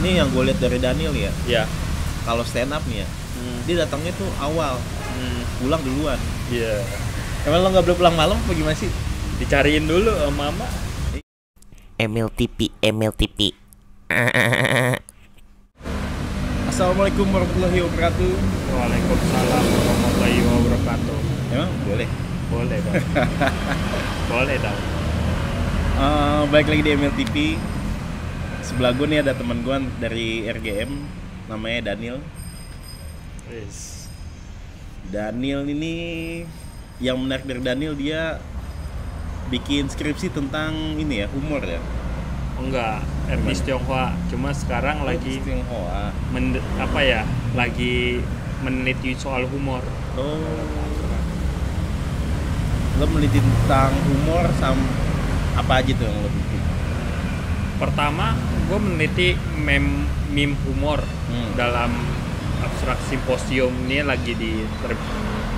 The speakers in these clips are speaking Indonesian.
Nih yang gue lihat dari Daniel ya, Ya. kalau stand up nih ya, dia datangnya tuh awal, pulang duluan. Iya. Emang lo nggak boleh pulang malam apa gimana sih? Dicariin dulu sama mama. Emil TV. Assalamualaikum warahmatullahi wabarakatuh. Waalaikumsalam warahmatullahi wabarakatuh. Emang boleh? Boleh dong. Boleh dong. Balik lagi di Emil TV. Sebelah gue nih ada teman gue dari RGM, namanya Daniel. Yes. Daniel ini, yang menarik dari Daniel, dia bikin skripsi tentang ini ya, humor ya. Enggak, etnis Tionghoa. Cuma sekarang lagi Tionghoa. lagi meneliti soal humor. Oh. Lo meneliti tentang humor apa aja tuh yang lo bikin? Pertama, gue meneliti meme humor dalam abstrak simposium ini lagi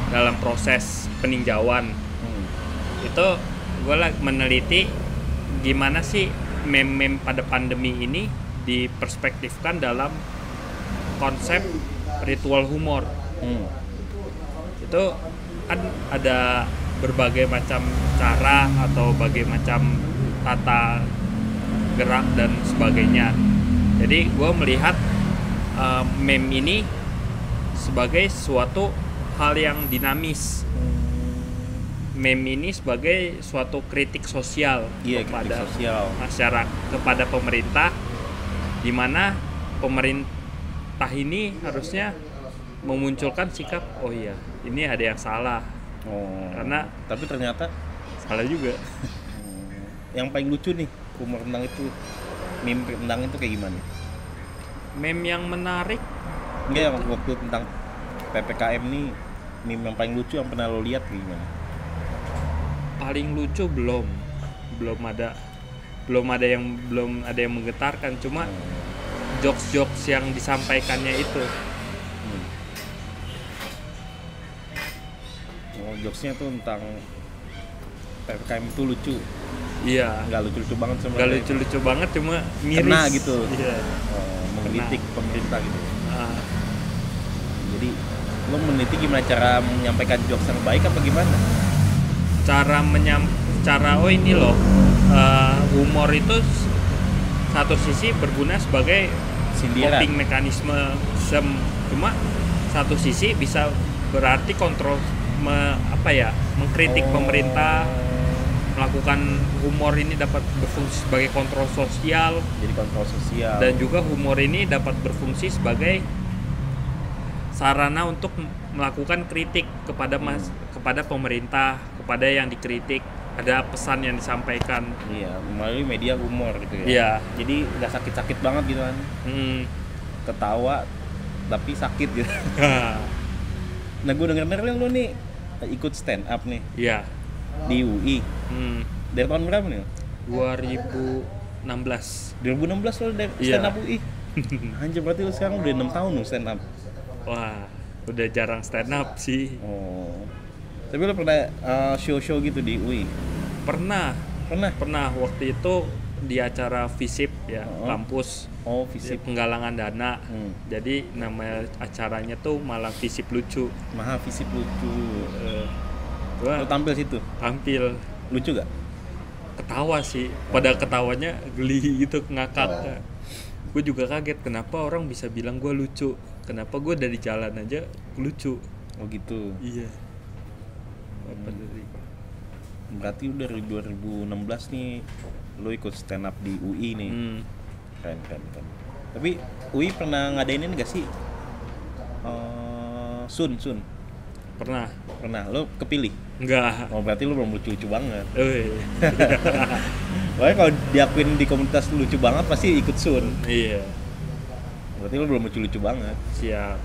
dalam proses peninjauan. Itu gue meneliti gimana sih meme pada pandemi ini diperspektifkan dalam konsep ritual humor. Itu kan ada berbagai macam cara atau berbagai macam tata gerak dan sebagainya. Jadi gue melihat meme ini sebagai suatu hal yang dinamis. Meme ini sebagai suatu kritik sosial kepada masyarakat, kepada pemerintah, di mana pemerintah ini harusnya memunculkan sikap, oh iya, ini ada yang salah. Karena tapi ternyata salah juga. Yang paling lucu nih humor tentang itu, meme tentang itu kayak gimana? Meme yang menarik? Enggak, yang waktu tentang PPKM nih, meme yang paling lucu yang pernah lo lihat kayak gimana? Paling lucu belum ada yang menggetarkan, cuma jokes yang disampaikannya itu. Jokesnya tuh tentang PPKM itu lucu. Iya. Nggak lucu-lucu banget sebenarnya. Nggak lucu-lucu banget, cuma miris. Kena gitu. Iya. Mengkritik pemerintah gitu. Jadi lo meneliti gimana cara menyampaikan jokes yang baik apa gimana? Humor itu satu sisi berguna sebagai sindiran, coping mekanisme, cuma satu sisi bisa berarti mengkritik pemerintah. Melakukan humor ini dapat berfungsi sebagai kontrol sosial. Jadi kontrol sosial. Dan juga humor ini dapat berfungsi sebagai sarana untuk melakukan kritik kepada pemerintah, kepada yang dikritik. Ada pesan yang disampaikan. Iya, melalui media humor gitu ya. Iya. Jadi nggak sakit-sakit banget gitu kan. Ketawa tapi sakit gitu. Nah, gue denger lo nih ikut stand up nih. Iya. Di UI. Dari tahun berapa nih? 2016 lo dari stand up UI. Anjir, berarti lo sekarang udah 6 tahun lo stand up. Wah, udah jarang stand up sih. Tapi lo pernah show gitu di UI? Pernah waktu itu di acara FISIP ya, kampus. FISIP, penggalangan dana. Jadi nama acaranya tuh malah FISIP lucu. FISIP lucu. Lo tampil situ? Tampil. Lucu gak? Ketawa sih. Pada ketawanya geli gitu, ngakak. Gue juga kaget kenapa orang bisa bilang gue lucu. Kenapa gue dari jalan aja lucu. Oh gitu. Iya. Berarti udah dari 2016 nih lo ikut stand up di UI nih. Keren. Tapi UI pernah ngadain ini gak sih? Sun. Pernah. Lo kepilih? Enggak. Berarti lo belum lucu-lucu banget. Iya. Pokoknya kalau diakuin di komunitas lucu banget pasti ikut Sun. Iya. Berarti lo belum lucu-lucu banget. Siap.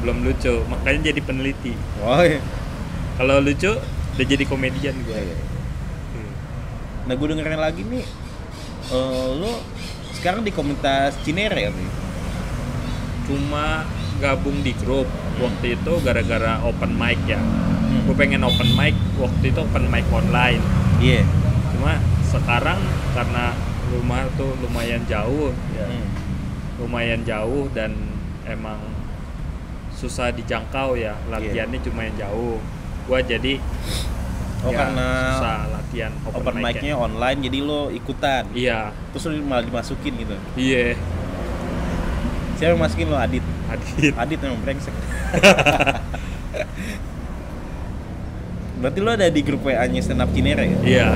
Belum lucu, makanya jadi peneliti. Iya. Kalau lucu udah jadi komedian gue. Iya. Nah, gue dengerin lagi nih, lo sekarang di komunitas Cinere ya? Cuma gabung di grup waktu itu gara-gara open mic ya. Gue pengen open mic waktu itu, open mic online. Iya. Cuma sekarang karena rumah tuh lumayan jauh ya. Lumayan jauh dan emang susah dijangkau ya, latihannya cuma yang jauh. Gua jadi karena susah latihan open mic-nya online jadi lo ikutan. Iya. Terus lo malah dimasukin gitu. Iya. Siapa yang masukin lo? Adit memang brengsek. Berarti lo ada di grup WA-nya stand up Cinere ya? Iya.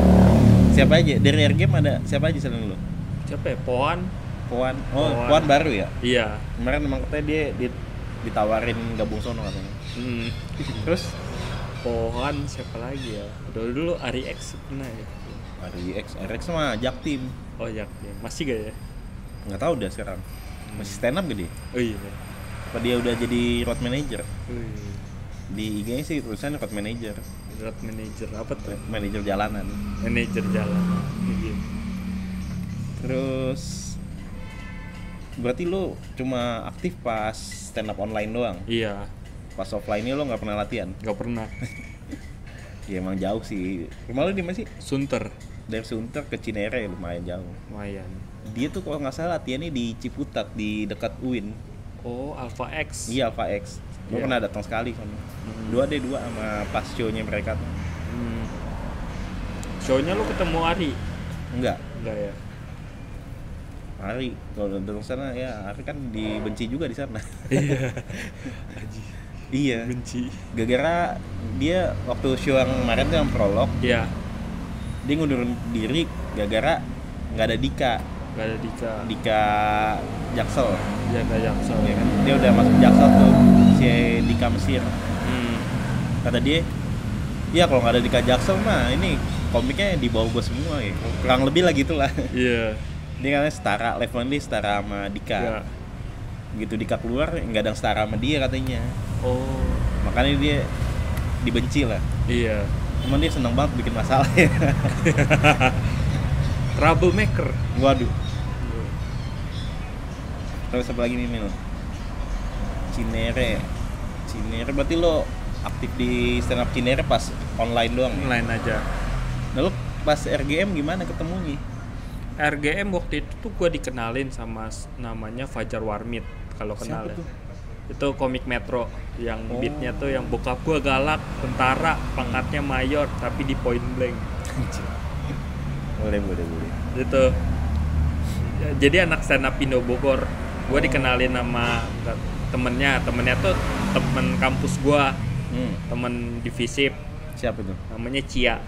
Siapa aja? Dari RGM ada siapa aja selain lo? Siapa ya? Poan. Poan baru ya? Iya. Kemarin emang katanya dia ditawarin gabung sono katanya. Terus Pohan siapa lagi ya? Dulu Ari X pernah ya. Ari X sama Jaktim. Oh Jaktim. Masih gak ya? Nggak tahu udah sekarang. Masih stand up gak dia? Oh iya. Apa dia udah jadi road manager? Iya. Di IG-nya sih tulisannya road manager. Road manager apa tuh? Manager jalanan. Manager jalanan. Iya. Terus berarti lu cuma aktif pas stand up online doang? Iya. Pas offline-nya lo nggak pernah latihan? Nggak pernah. Ya emang jauh sih. Rumah lu di mana sih? Sunter. Dari Sunter ke Cinere lumayan jauh. Lumayan. Dia tuh kalau nggak salah latihannya di Ciputat di dekat UIN. Oh Alpha X. Iya Alpha X. Gue pernah datang sekali kan. Dua sama pas show-nya mereka tuh. Show-nya lu ketemu Ari? Enggak ya. Ari kalau datang sana ya Ari kan dibenci juga di sana. Iya. Iya. Benci. Gara-gara dia waktu show yang kemarin tuh yang prolog. Iya. Dia ngundurin diri gara-gara nggak ada Dika. Nggak ada Dika Jaksel. Iya nggak Jaksel. Ya kan? Dia udah masuk Jaksel tuh si Dika Mesir. Kata dia, ya kalau nggak ada Dika Jaksel mah ini komiknya di bawah gue semua ya. Kurang lebih lah gitulah. Iya. Dia katanya setara levelnya setara sama Dika. Iya. Begitu Dika keluar nggak ada yang setara sama dia katanya. Oh. Makanya dia dibenci lah. Iya. Cuman dia seneng banget bikin masalah ya. Troublemaker. Waduh. Terus apa lagi nih Mil? Cinere berarti lo aktif di stand up Cinere pas online doang ya? Online aja. Nah lo pas RGM gimana ketemunya? RGM waktu itu tuh gue dikenalin sama namanya Fajar Warmit kalau kenal ya. Itu komik Metro yang beatnya tuh yang bokap gue galak, tentara, pangkatnya mayor tapi di point blank. Boleh. Itu. Jadi anak stand up Indo Bogor. Gue dikenalin sama temennya tuh temen kampus gue, temen divisip. Siapa tuh? Namanya Cia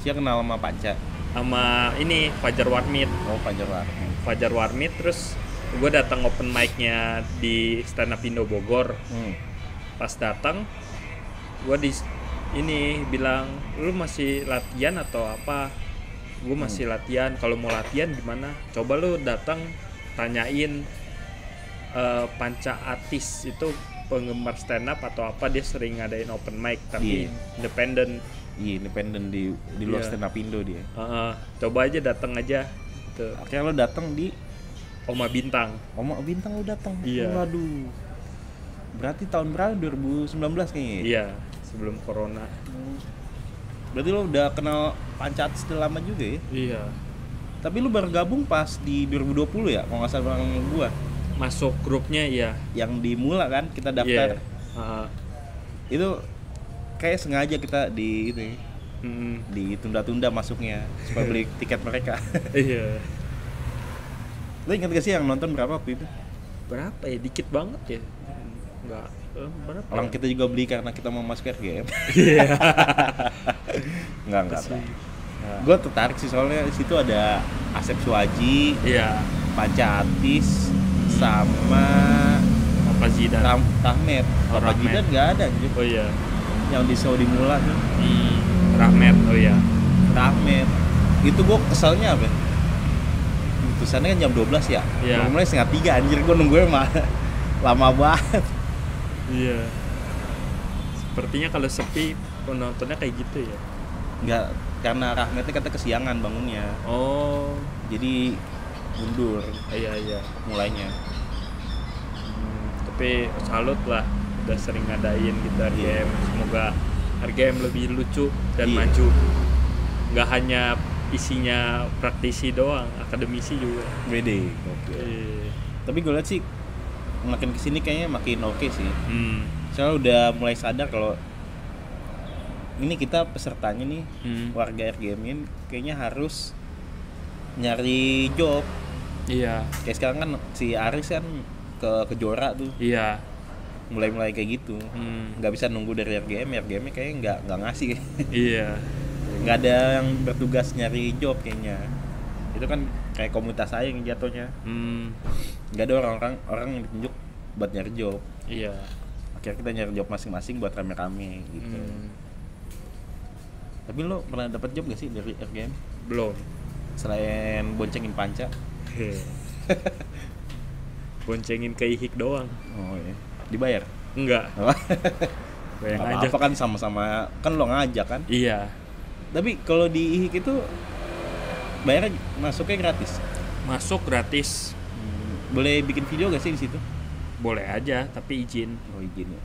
kenal sama Panca. Sama ini Fajar Warmit. Oh Fajar Warmit terus gue datang open mic-nya di stand up Indo Bogor. Pas datang gue bilang lu masih latihan atau apa? Gue masih latihan. Kalau mau latihan gimana? Coba lu datang tanyain Panca Atis itu penggemar stand up atau apa, dia sering ngadain open mic tapi independen. Iya, independen di luar stand up Indo dia. Coba aja datang aja. Gitu. Akhirnya lo datang di Oma Bintang lo datang. Iya. Waduh. Berarti tahun berapa? 2019 kayaknya. Iya, sebelum corona. Berarti lo udah kenal Panca Atis udah lama juga ya? Iya. Tapi lu baru gabung pas di 2020 ya? Kalau nggak salah bareng gua. Masuk grupnya iya. Yang di Mula kan kita daftar. Itu kayak sengaja kita ditunda-tunda masuknya supaya beli tiket mereka. Iya. Lu ingat gak sih yang nonton berapa waktu itu? Berapa ya? Dikit banget ya. Enggak berapa. Orang ya? kita juga beli karena kita mau masuk RGM. Iya. Enggak. Gue tertarik sih soalnya di situ ada Asep Suwaji, Iya. Panca Atis, sama Papa Zidan. Rahmat. Papa Zidan nggak ada anjir. Oh iya. Yang di show di Mula tuh. Rahmat. Oh iya. Rahmat. Itu gue keselnya apa? Putusannya kan jam 12 ya. Iya. Baru mulai 2:30 anjir, gue nunggunya mah lama banget. Iya. Sepertinya kalau sepi penontonnya kayak gitu ya. Enggak, karena Rahmatnya kata kesiangan bangunnya. Oh. Jadi mundur Iya. mulainya. Tapi salut lah udah sering ngadain gitu RGM. Semoga RGM lebih lucu dan maju. Nggak hanya isinya praktisi doang, akademisi juga. Bede. Oke. Tapi gue lihat sih makin kesini kayaknya makin oke sih. Soalnya udah mulai sadar kalau ini kita pesertanya nih warga RGM ini kayaknya harus nyari job. Iya. Kayak sekarang kan si Aris kan ke Kejora tuh. Iya. Mulai kayak gitu. Nggak bisa nunggu dari RGM-nya kayaknya nggak ngasih. Iya. Nggak ada yang bertugas nyari job kayaknya. Itu kan kayak komunitas saya yang jatuhnya. Nggak ada orang yang ditunjuk buat nyari job. Iya. Akhirnya kita nyari job masing-masing buat rame-rame gitu. Tapi lo pernah dapat job gak sih dari RGM? Belum. Selain boncengin panca? Boncengin ke Ihik doang. Oh iya. Dibayar? Enggak. Bayang aja. Apa kan sama-sama kan lo ngajak kan? Iya. Tapi kalau di IHIK itu bayarnya masuknya gratis. Masuk gratis. Boleh bikin video gak sih di situ? Boleh aja, tapi izin. Oh izin ya.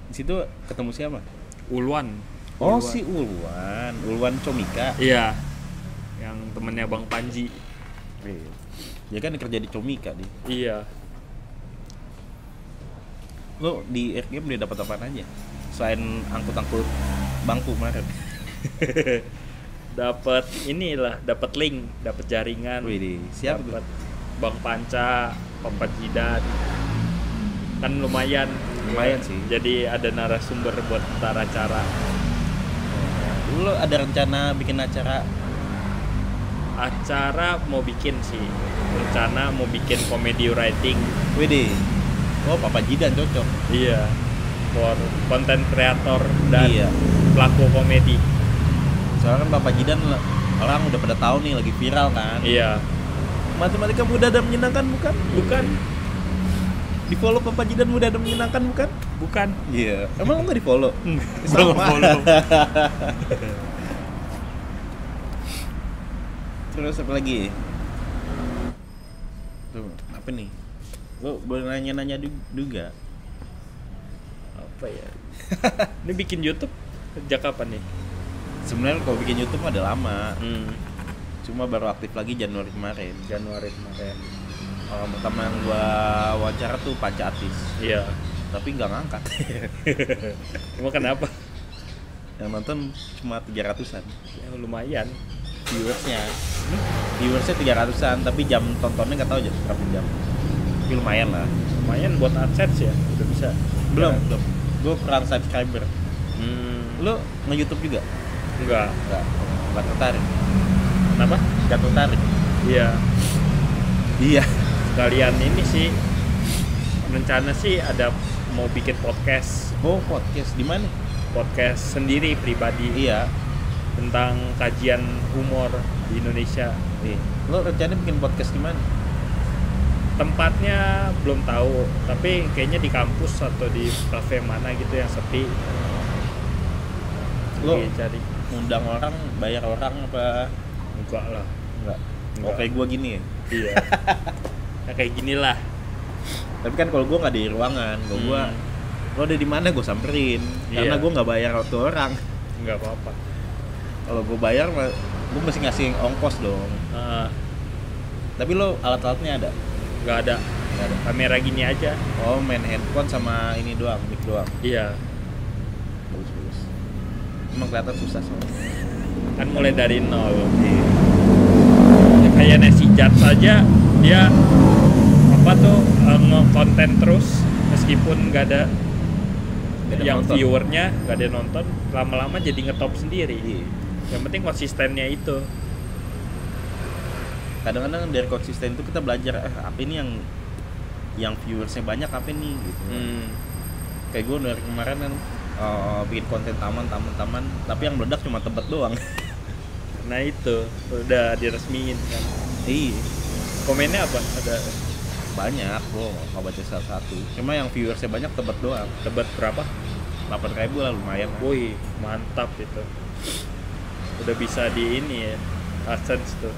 Di situ ketemu siapa? Ulwan. Oh Ulwan. si Ulwan Comika. Iya. Yang temennya Bang Panji. Dia kan kerja di Comika nih. Iya. Lo di RGM dia dapat apaan aja? Selain angkut-angkut bangku kemarin. Dapat inilah, dapat link, dapat jaringan. Wih, siap tuh. Dapat Bang Panca, Pempat Jidat. Kan lumayan sih. Jadi ada narasumber buat ntar acara. Lo ada rencana bikin acara? Acara mau bikin sih. Rencana mau bikin comedy writing. Wede. Oh, Papa Jidan cocok. Iya. For content creator dan Iya. pelaku komedi. Soalnya kan Papa Jidan orang udah pada tahu nih lagi viral kan. Iya. Matematika mudah dan menyenangkan bukan? Bukan. Di follow Papa Jidan mudah dan menyenangkan bukan? Bukan. Iya. Emang lo nggak di follow? Belum follow. Terus apa lagi? Tuh, apa nih? Lo boleh nanya-nanya juga. Apa ya? Ini bikin YouTube sejak kapan nih? Sebenarnya kalau bikin YouTube mah udah lama. Cuma baru aktif lagi Januari kemarin. Januari kemarin. Orang pertama yang gua wawancara tuh Panca Atis. Iya. Tapi nggak ngangkat. Emang kenapa? Yang nonton cuma 300-an. Ya, lumayan. Viewersnya 300-an, tapi jam tontonnya nggak tahu berapa jam. Tapi lumayan lah. Lumayan buat AdSense ya, udah bisa. Belum. Ya. Gue kurang subscriber. Lo nge-YouTube juga? Enggak. Nggak tertarik. Kenapa? Nggak tertarik. Iya. Iya. Sekalian ini sih rencana sih ada mau bikin podcast. Oh, podcast di mana? Podcast sendiri pribadi. Iya. Tentang kajian humor di Indonesia. Lo rencana bikin podcast di mana? Tempatnya belum tahu, tapi kayaknya di kampus atau di kafe mana gitu yang sepi. Lo cari undang orang, bayar orang apa? enggak lah. Enggak. Enggak. Oh, kayak gue gini ya? Iya. Ya kayak ginilah. Tapi kan kalau gue nggak di ruangan, gue lo ada di mana gue samperin. Karena Iya. gue nggak bayar waktu orang. Enggak apa-apa. Kalau gue bayar, gue mesti ngasih ongkos dong. Tapi lo alat-alatnya ada? Enggak ada. Nggak ada. Kamera gini aja. Oh, main handphone sama ini doang, mic doang. Iya. Bagus. Emang kelihatan susah soalnya. Kan mulai dari nol. Ya, kayaknya si Jat saja dia apa tuh nge-konten terus meskipun nggak ada yang nonton. viewernya, nggak ada nonton, lama-lama jadi ngetop sendiri. Iya. Yang penting konsistennya itu. Kadang-kadang dari konsisten itu kita belajar apa ini yang viewersnya banyak apa nih gitu. Kayak gue dari kemarin kan bikin konten taman, tapi yang meledak cuma Tebet doang. Nah itu udah diresmiin kan. Iya. Komennya apa? Ada Banyak, gue nggak baca satu-satu. Cuma yang viewersnya banyak Tebet doang. Tebet berapa? 8.000 lah, lumayan. Woi, mantap itu. Udah bisa di ini ya, AdSense tuh.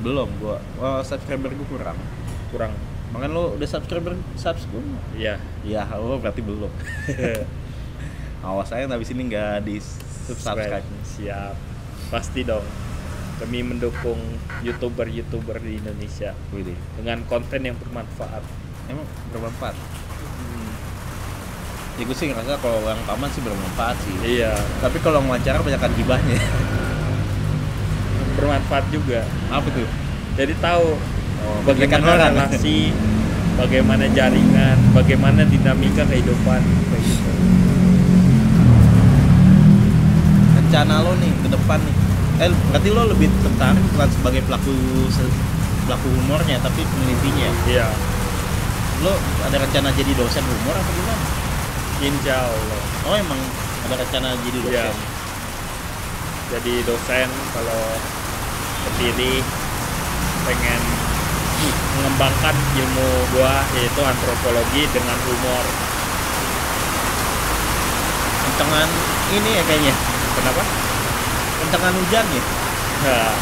Belum gue, subscriber gue kurang. Makanya lo udah subscriber gue? Iya. Ya, lo berarti belum. Awas saya habis ini nggak di subscribe. Siap. Pasti dong. demi mendukung youtuber di Indonesia Widih. dengan konten yang bermanfaat. Emang bermanfaat. Ya gue sih ngerasa kalau orang paman sih bermanfaat sih. Iya, Tapi kalau wawancara banyakkan gibahnya. bermanfaat juga. Apa tuh? Jadi tahu Bagaimana bagaimana orang. relasi, bagaimana jaringan, bagaimana dinamika kehidupan kayak gitu. Rencana lo nih ke depan nih. Berarti lo lebih tertarik bukan sebagai pelaku humornya tapi penelitinya. Iya, Lo ada rencana jadi dosen humor apa gimana? insya Allah. Oh emang ada rencana jadi dosen. Iya. Jadi dosen kalau kepilih, pengen mengembangkan ilmu gua yaitu antropologi dengan humor. Kencengan ini ya kayaknya. Kenapa? Kencengan hujan ya. Nah,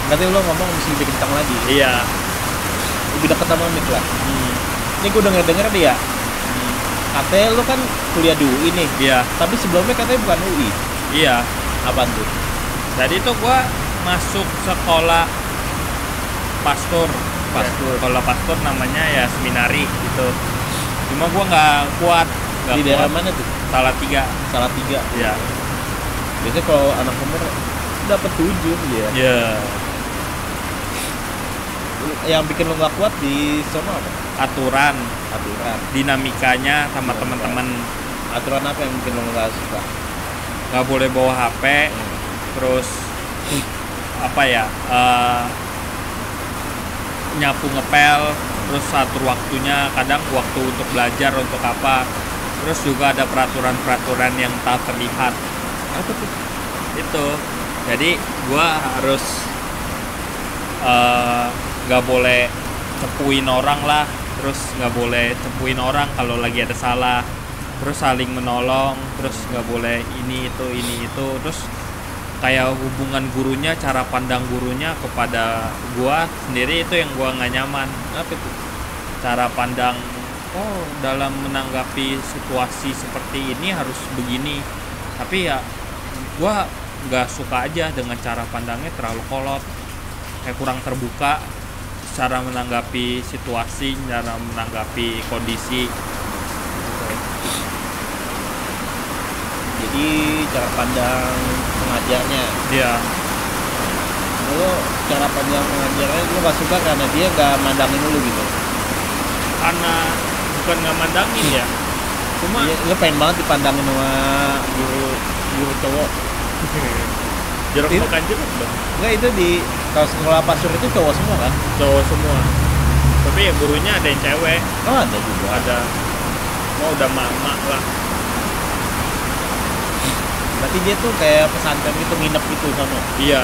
Berarti lo ngomong mesti lebih kencang lagi. iya. Lebih dekat sama mic lah. Ini gue denger dia. Katanya lo kan kuliah di UI nih. Iya, Tapi sebelumnya katanya bukan UI. iya. Apaan tuh? Jadi tuh gua masuk sekolah pastor. Sekolah pastor namanya ya seminari gitu. Cuma gua nggak kuat. Di daerah mana tuh? Salatiga. Salatiga. Iya. Biasanya kalau anak umur dapat 7 dia. Iya. Yang bikin lo nggak kuat di sono apa? Aturan, dinamikanya sama teman-teman. Aturan apa yang bikin lo nggak suka? Nggak boleh bawa HP. Terus apa ya? Nyapu ngepel. Terus atur waktunya. Kadang waktu untuk belajar untuk apa. Terus juga ada peraturan-peraturan yang tak terlihat. Apa tuh? Itu jadi gua harus nggak boleh cepuin orang lah, terus nggak boleh cepuin orang kalau lagi ada salah, terus saling menolong, terus nggak boleh ini itu, terus kayak hubungan gurunya, cara pandang gurunya kepada gua sendiri itu yang gua nggak nyaman. Apa tuh? Cara pandang, oh dalam menanggapi situasi seperti ini harus begini, tapi ya gua nggak suka aja dengan cara pandangnya terlalu kolot, kayak kurang terbuka cara menanggapi situasi, cara menanggapi kondisi. Jadi cara pandang pengajarnya. Dia Lo cara pandang pengajarnya lo gak suka karena dia gak mandangin lo gitu. karena bukan nggak mandangin ya, cuma Lo pengen banget dipandangin sama guru cowok. jeruk Itu- makan jeruk dong, Enggak, itu di kalau sekolah pasur itu cowok semua kan? cowok semua. Tapi ya gurunya ada yang cewek, Oh ada juga. ada mau udah mak lah. Berarti dia tuh kayak pesantren gitu, nginep gitu sama. Iya,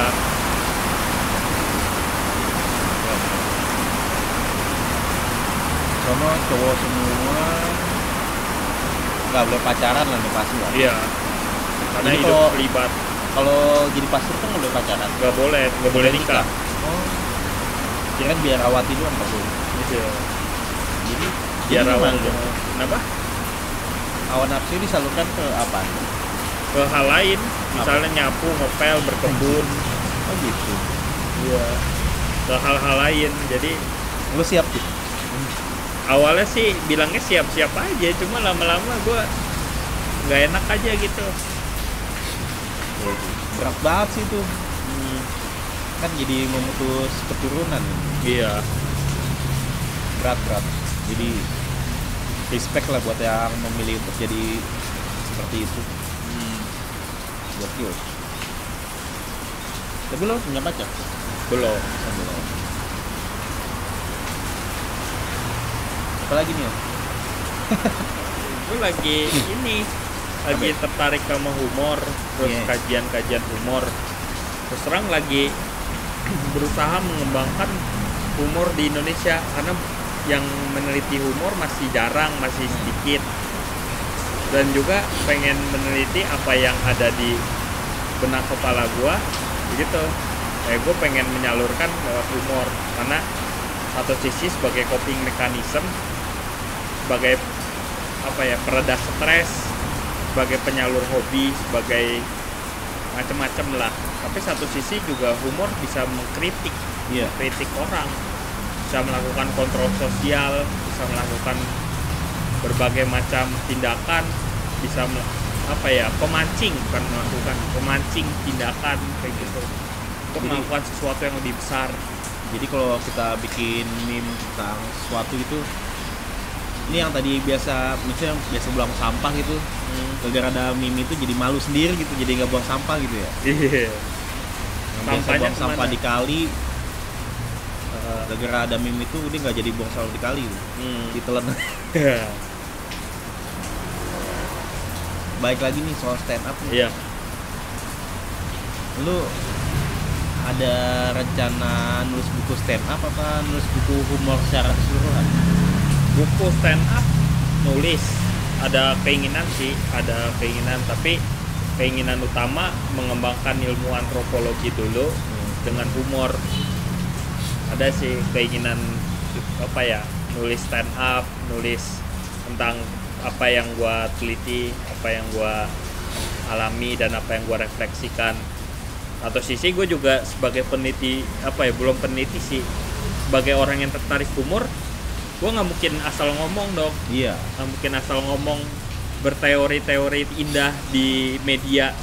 Sama cowok semua. Gak boleh pacaran lah nih pasti lah. iya. Karena Jadi hidup kalau- terlibat, Kalau jadi pastor kan gak boleh pacaran. nggak boleh nikah. Oh. Kirain biar rawati doang gak boleh. Iya. Jadi Biar jadi rawan. gimana dong? Kenapa? Hawa nafsu disalurkan ke apa? Ke hal lain, misalnya nyapu, ngepel, berkebun. Oh gitu. Iya. Ke hal-hal lain. Jadi Lu siap tuh? awalnya sih bilangnya siap-siap aja, cuma lama-lama gue nggak enak aja gitu. Berat banget sih tuh. Kan jadi memutus keturunan. Iya. Berat. Jadi respect lah buat yang memilih untuk jadi seperti itu. Buat you. Tapi lo punya pacar? Belum. Belum. Apa lagi nih? Gue lagi ini lagi tertarik sama humor, terus Iya. kajian-kajian humor. Terus terang lagi berusaha mengembangkan humor di Indonesia karena yang meneliti humor masih jarang, masih sedikit. Dan juga pengen meneliti apa yang ada di benak kepala gua gitu. Gue pengen menyalurkan lewat humor karena satu sisi sebagai coping mechanism, sebagai apa ya, pereda stres, sebagai penyalur hobi, sebagai macam-macam lah. Tapi satu sisi juga humor bisa mengkritik, kritik orang, bisa melakukan kontrol sosial, bisa melakukan berbagai macam tindakan, bisa pemancing, bukan melakukan pemancing tindakan kayak gitu untuk melakukan sesuatu yang lebih besar. Jadi kalau kita bikin meme tentang sesuatu itu, ini yang tadi misalnya biasa buang sampah gitu, gara-gara ada meme itu jadi malu sendiri gitu, jadi nggak buang sampah gitu ya. Iya. Yang biasa buang sampah di kali, gara-gara ada meme itu dia nggak jadi buang sampah di kali, ditelan. Baik lagi nih soal stand up nih. Iya. Lu ada rencana nulis buku stand up apa nulis buku humor secara keseluruhan? Buku stand up nulis, ada keinginan tapi keinginan utama mengembangkan ilmu antropologi dulu dengan humor. Ada sih keinginan nulis stand up, nulis tentang apa yang gua teliti, apa yang gua alami dan apa yang gua refleksikan. Atau sisi gue juga sebagai peneliti belum peneliti sih, sebagai orang yang tertarik humor, gue nggak mungkin asal ngomong dong. Iya. Nggak mungkin asal ngomong berteori-teori indah di media,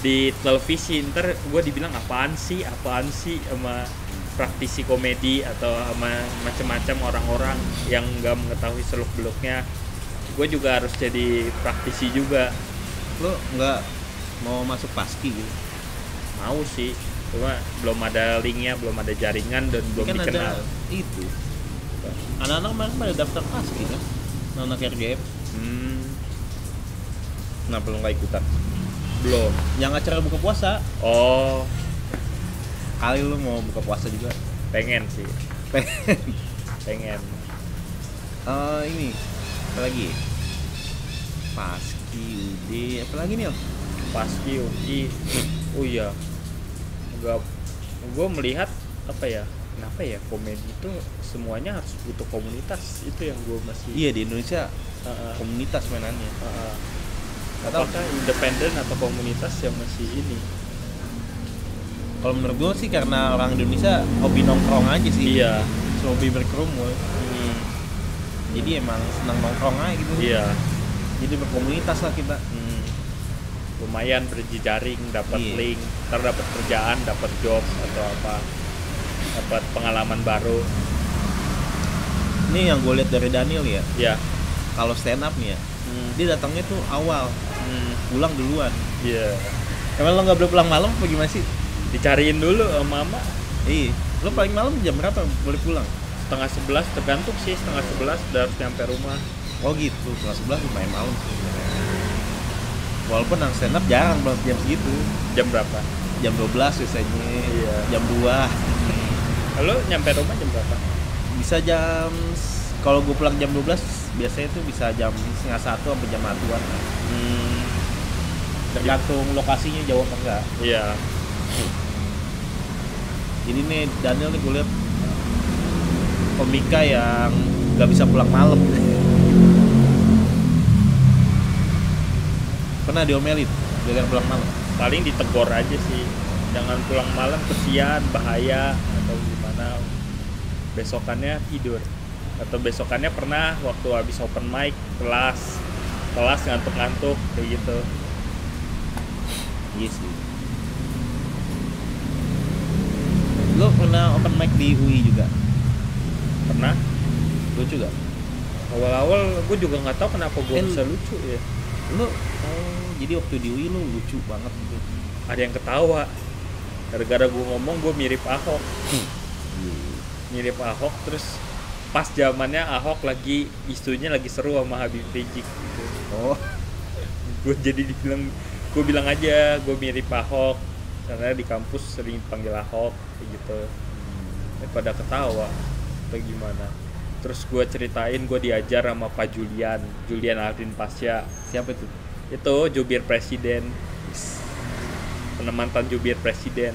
di televisi. Ntar gue dibilang apaan sih sama praktisi komedi atau sama macam-macam orang-orang yang nggak mengetahui seluk beluknya. Gue juga harus jadi praktisi juga. Lo nggak mau masuk paski gitu? Mau sih, cuma belum ada linknya, belum ada jaringan dan belum kan dikenal. Ada itu anak-anak kemarin pada daftar paski kan, anak RGF. Kenapa lo nggak ikutan? Belum. Yang acara buka puasa. Oh, kali lo mau buka puasa juga? Pengen sih. Pengen. Ini apa lagi? Paski, UD, apa lagi nih? Paski, UD. Oh iya, gue melihat kenapa ya komedi itu semuanya harus butuh komunitas. Itu yang gue masih. Iya, di Indonesia komunitas mainannya. Apakah independen atau komunitas yang masih ini? Kalau menurut gue sih karena orang Indonesia hobi nongkrong aja sih. Iya. Hobi berkerumun. Jadi emang senang nongkrong aja gitu. Iya. Jadi berkomunitas lah kita. Lumayan berjejaring, dapat link, ntar dapat kerjaan, dapat job atau apa, dapat pengalaman baru. Ini yang gue lihat dari Daniel ya. Iya. Kalau stand up nih ya, dia datangnya tuh awal, pulang duluan. Iya. Emang lo nggak boleh pulang malam apa gimana sih? Dicariin dulu sama mama. Iya. Lo paling malam jam berapa boleh pulang? 10:30, tergantung sih. 10:30 udah harus nyampe rumah. Oh gitu, 11 lumayan malam sih. Walaupun yang stand up jarang banget jam segitu. Jam berapa? Jam 12 biasanya. Iya. Jam 2. Lo nyampe rumah jam berapa? Bisa kalau gue pulang jam 12 biasanya tuh bisa jam 1:30 sampai jam 1-an. Tergantung lokasinya jauh apa enggak. Iya. Jadi nih Daniel nih gue lihat komika yang nggak bisa pulang malam. Pernah diomelin dengan pulang malam? Paling ditegur aja sih, jangan pulang malam, kesian, bahaya atau gimana. Besokannya tidur. Atau besokannya pernah waktu habis open mic kelas ngantuk-ngantuk kayak gitu. Iya sih. Lo pernah open mic di UI juga? Pernah. Lucu gak? Awal-awal gue juga nggak tahu kenapa gue bisa lucu ya. Lo jadi waktu di UI lo lucu banget gitu. Ada yang ketawa gara-gara gue ngomong gue mirip Ahok. Mirip Ahok, terus pas zamannya Ahok lagi isunya lagi seru sama Habib Rizik gitu. Oh. Gue bilang aja gue mirip Ahok karena di kampus sering panggil Ahok kayak gitu. Pada ketawa atau gimana. Terus gue ceritain gue diajar sama Pak Julian Aldin Pasya. Siapa itu? Itu jubir presiden, mantan jubir presiden.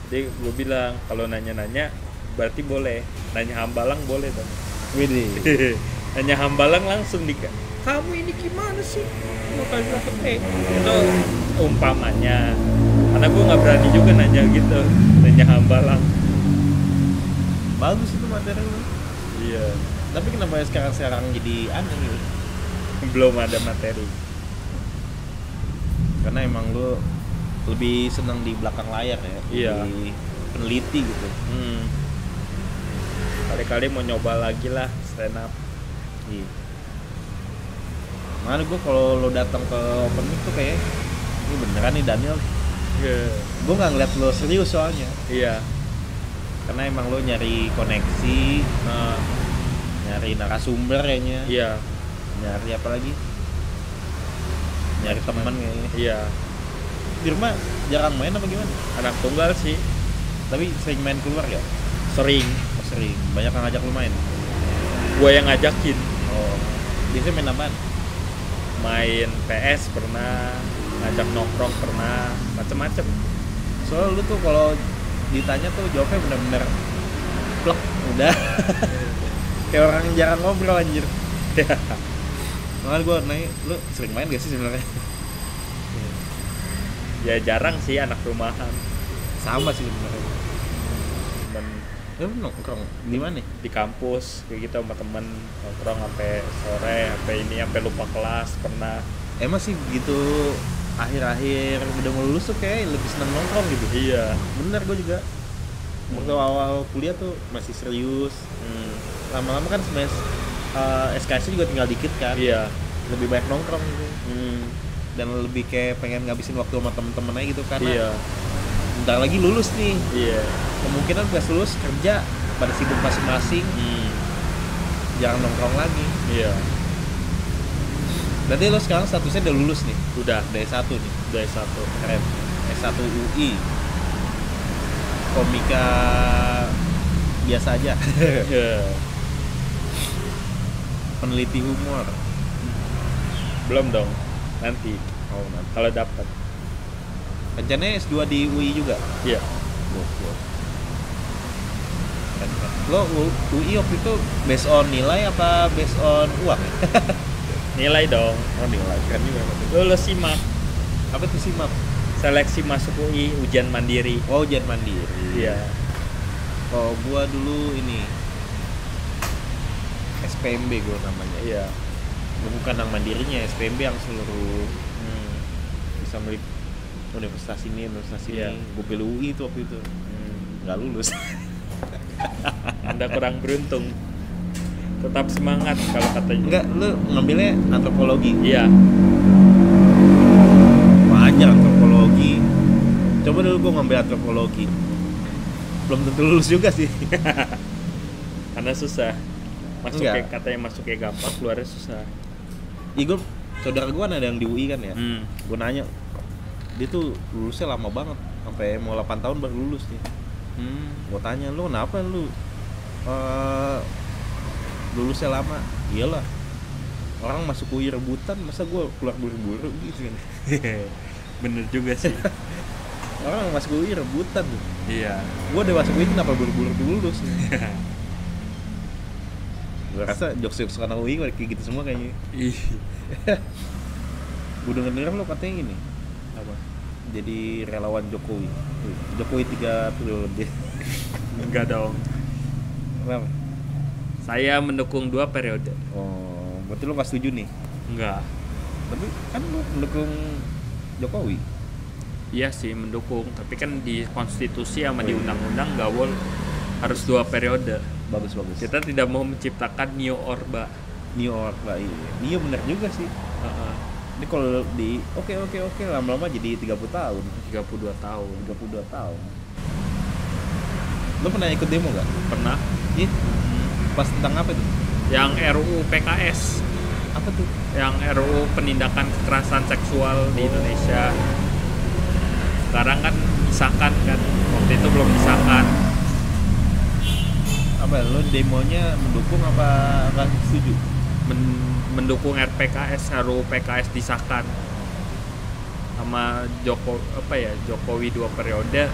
Jadi gue bilang kalau nanya-nanya berarti boleh, nanya Hambalang boleh dong. Wede. Nanya Hambalang langsung kamu ini gimana sih? Itu umpamanya. Karena karena gue nggak berani juga nanya gitu, nanya Hambalang. Bagus itu materi lu. Iya. Tapi kenapa sekarang jadi aneh gitu? Belum ada materi. Karena emang lu lebih senang di belakang layar ya. Iya. Lebih peneliti gitu. Kali-kali mau nyoba lagi lah stand up. Iya. Mana gue kalau lo datang ke open mic tuh kayak ini beneran nih Daniel. Gue nggak ngeliat lo serius soalnya. Iya. Karena emang lo nyari koneksi, nyari narasumber kayaknya. Iya. Nyari apa lagi? Nyari teman kayaknya. Iya. Di rumah jarang main apa gimana? Anak tunggal sih. Tapi sering main keluar ya? Sering. Oh, sering. Banyak yang ngajak lo main. Gue yang ngajakin. Oh. Biasanya main apaan? Main PS pernah, ngajak nongkrong pernah, macem-macem. Soalnya lu tuh kalau ditanya tuh jawabnya bener-bener plek udah. Kayak orang yang jarang ngobrol anjir. Makanya gue nanya, lu sering main gak sih sebenarnya? Ya jarang sih, anak rumahan. Sama sih sebenarnya. Temen Lu nongkrong di mana? di kampus kayak gitu sama temen, nongkrong sampai sore, sampai lupa kelas pernah. Emang sih begitu akhir-akhir udah mau lulus tuh kayak lebih seneng nongkrong gitu. Iya. Bener, gue juga. Waktu awal kuliah tuh masih serius. Lama-lama kan SKS juga tinggal dikit kan. Iya. Lebih banyak nongkrong gitu. Dan lebih kayak pengen ngabisin waktu sama temen-temen aja gitu karena Iya. bentar lagi lulus nih. Iya. Kemungkinan pas lulus kerja pada sibuk masing-masing. Jangan nongkrong lagi. Iya. Berarti lo sekarang statusnya udah lulus nih. Udah Udah S1 nih. dari satu. Keren. S1 UI. Komika biasa aja. Iya. Peneliti humor. Belum dong. Nanti Oh, nanti. kalau dapat. Rencananya S2 di UI juga. Iya. Keren, keren. Lo UI waktu itu based on nilai apa based on uang? Nilai dong. Oh, nilai. Keren juga. Lulus SIMAK. Apa tuh SIMAP? Seleksi masuk UI, ujian mandiri. Oh, ujian mandiri. Iya. Oh, gua dulu ini SPMB gua namanya. Iya. Bukan yang mandirinya, SPMB yang seluruh bisa milih universitas ini, universitas Iya. ini. Gue pilih UI itu waktu itu. Nggak lulus. Anda kurang beruntung. Tetap semangat kalau katanya. Enggak, lu ngambilnya antropologi. Iya. Wajar antropologi. Coba dulu gue ngambil antropologi. Belum tentu lulus juga sih. Karena susah. Masuknya Enggak. katanya masuknya gampang, keluarnya susah. Iya, saudara gue ada yang di UI kan ya. Hmm. Gue nanya, dia tuh lulusnya lama banget, sampai mau 8 tahun baru lulus nih. Gue tanya, lu kenapa lu lulusnya lama? Iyalah, orang masuk UI rebutan, masa gue keluar buru-buru gitu kan. Bener juga sih. Orang masuk UI rebutan tuh. Iya. Gue udah masuk UI kenapa buru-buru lulus? Gue rasa jokes anak UI kayak gitu semua kayaknya. Ih. Gue denger lo katanya gini, Apa? jadi relawan Jokowi. Jokowi 3 periode dia. Enggak dong. Kenapa? Saya mendukung 2 periode. Oh, berarti lo gak setuju nih? Enggak. Tapi kan lo mendukung Jokowi. Iya sih mendukung, tapi kan di konstitusi sama di undang-undang nggak boleh harus 2 periode. Bagus. Kita tidak mau menciptakan New Orba. New Orba, iya bener juga sih. Ini kalau di oke lama-lama jadi 30 tahun. 32 tahun. 32 tahun. Lo pernah ikut demo gak? Pernah. Iya. Pas tentang apa tuh? Yang RUU PKS. Apa tuh? Yang RUU penindakan kekerasan seksual di Indonesia. Sekarang kan disahkan kan. Waktu itu belum disahkan. Apa lo demonya mendukung apa nggak setuju? Mendukung RUU PKS disahkan sama Jokowi 2 periode,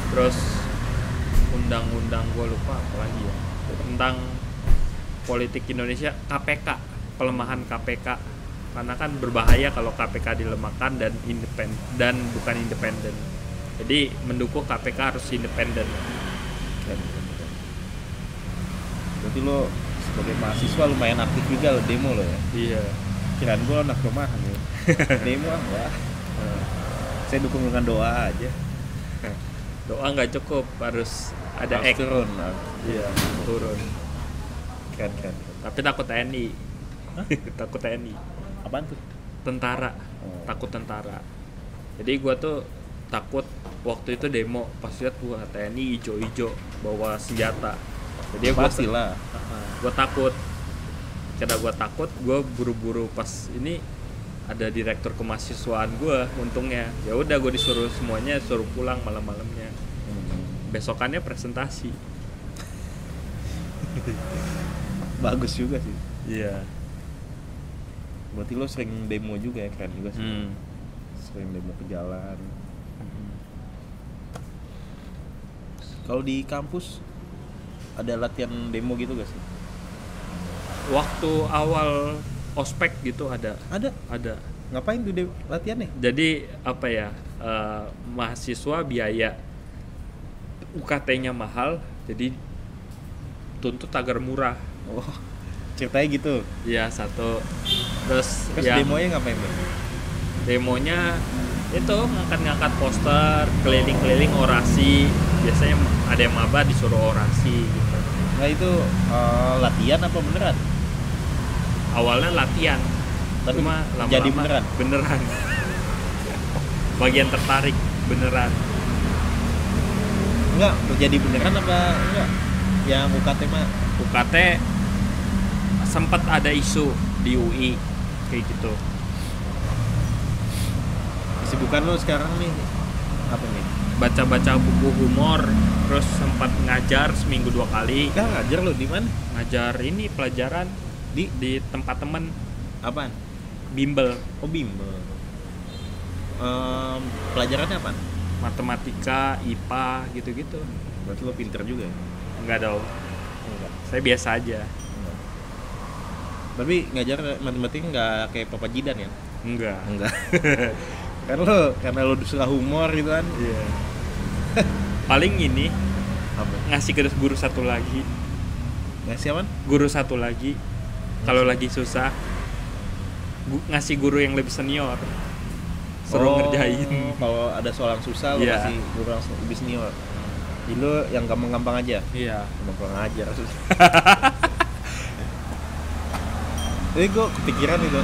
terus undang-undang gue lupa apa lagi ya tentang politik Indonesia, KPK, pelemahan KPK, karena kan berbahaya kalau KPK dilemahkan dan bukan independen. Jadi mendukung KPK harus independen. Berarti lo sebagai mahasiswa lumayan aktif juga lo demo lo ya? Iya. Kirain gue anak rumahan ya. Demo enggak. Saya dukung dengan doa aja. Doa nggak cukup, harus ada Harus turun. Iya, turun. Kan. Tapi takut TNI. Takut TNI. Apaan tuh? Tentara. Takut tentara. Jadi gua tuh takut waktu itu demo, pas lihat gua TNI ijo-ijo bawa senjata. Jadi pastilah. Gua takut. Karena gua takut, gua buru-buru pas ini ada direktur kemahasiswaan gua, untungnya. Ya udah gua disuruh semuanya suruh pulang malam-malamnya. Besokannya presentasi. Bagus juga sih. Iya. Berarti lo sering demo juga ya, keren juga sih. Sering demo ke jalan. Kalau di kampus ada latihan demo gitu gak sih? Waktu awal ospek gitu ada. Ngapain tuh latihan nih? Jadi apa ya, mahasiswa biaya UKT-nya mahal, jadi tuntut agar murah. Oh, ceritanya gitu. Iya, satu. Terus demonya ngapain bang? Demonya itu ngangkat-ngangkat poster, keliling-keliling orasi. Biasanya ada yang maba disuruh orasi gitu. Nah itu latihan apa beneran? Awalnya latihan, tapi cuma lama-lama jadi beneran. Bagian tertarik beneran. Enggak, jadi beneran apa enggak? Yang UKT mah UKT sempat ada isu di UI kayak gitu. Kesibukan lo sekarang nih apa nih? Baca-baca buku humor, terus sempat ngajar seminggu 2 kali. Ngajar lo di mana? Ngajar ini pelajaran di tempat temen. Apaan? Bimbel. Oh, bimbel. Pelajarannya apaan? Matematika, IPA gitu-gitu. Berarti lo pinter juga ya? Enggak dong. Enggak. Saya biasa aja. Enggak. Tapi ngajar matematika enggak kayak Papa Jidan ya? Enggak. Karena lo suka humor gitu kan? Iya. Paling ini apa? ngasih ke guru satu lagi. Ngasih apa? Guru satu lagi. Kalau lagi susah ngasih guru yang lebih senior. Suruh ngerjain. Kalau ada soal yang susah lo kasih guru yang lebih senior. Jadi lo yang gampang-gampang aja. Iya. Gampang aja susah. Jadi gue kepikiran itu.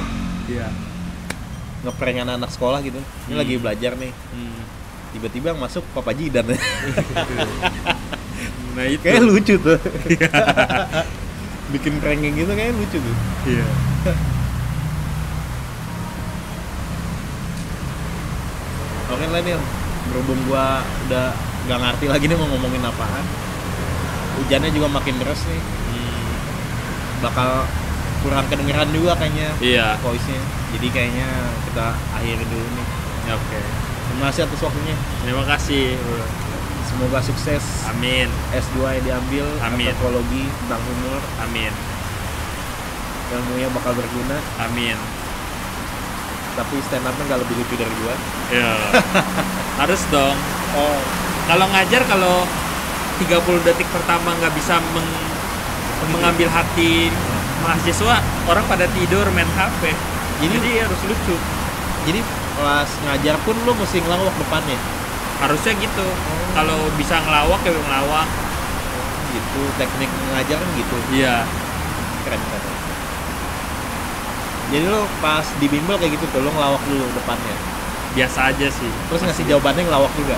Iya. Ngeprank anak sekolah gitu. Ini lagi belajar nih. Tiba-tiba yang masuk Papa Jidan. Nah itu. Kayak lucu tuh. Bikin prank gitu kayak lucu tuh. Iya. Oke lah Nil, berhubung gua udah gak ngerti lagi nih mau ngomongin apaan. Hujannya juga makin deras nih. Bakal kurang kedengeran juga kayaknya voice-nya. Jadi kayaknya kita akhiri dulu nih. Oke. Terima kasih atas waktunya. Terima kasih. Semoga sukses. Amin. S2 yang diambil, antropologi tentang humor. Amin. Ilmunya bakal berguna. Amin. Tapi stand up-nya gak lebih lucu dari gua. Iya. Harus dong. Oh, kalau ngajar kalau 30 detik pertama nggak bisa mengambil hati mahasiswa, orang pada tidur main HP. Jadi harus lucu. Jadi pas ngajar pun lu mesti ngelawak depannya. Harusnya gitu. Kalau bisa ngelawak ya ngelawak. Gitu, teknik ngajar kan gitu. Iya. Keren. Jadi lo pas di bimbel kayak gitu tuh, lo ngelawak dulu depannya. Biasa aja sih. Terus ngasih jawabannya ngelawak juga.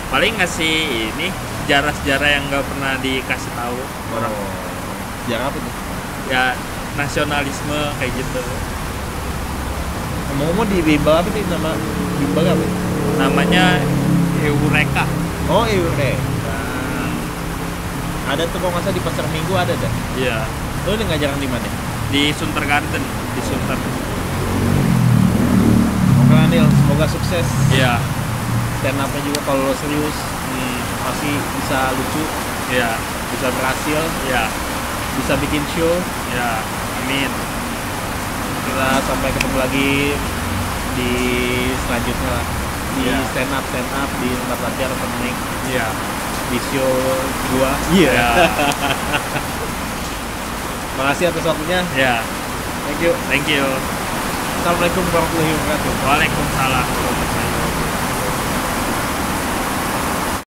Paling ngasih ini sejarah-sejarah yang nggak pernah dikasih tahu orang. Sejarah apa tuh? Ya nasionalisme kayak gitu. Ngomong-ngomong di bimbel apa sih nama bimbel apa? Namanya Eureka. Oh, Eureka. Ada tuh kalau nggak salah di pasar Minggu ada dah. Iya. Lo udah ngajaran di mana? Di Sunter Garden, di Sunter. Oke Anil, semoga sukses. Iya. Stand up-nya juga kalau lo serius masih bisa lucu. Iya. Bisa berhasil. Iya. Bisa bikin show. Iya. Amin. Kita sampai ketemu lagi di di selanjutnya lah. Di Iya. stand up di tempat latihan opening Iya. di show gua. Iya. Makasih atas waktunya. Ya. Thank you. Thank you. Assalamualaikum warahmatullahi wabarakatuh. Waalaikumsalam.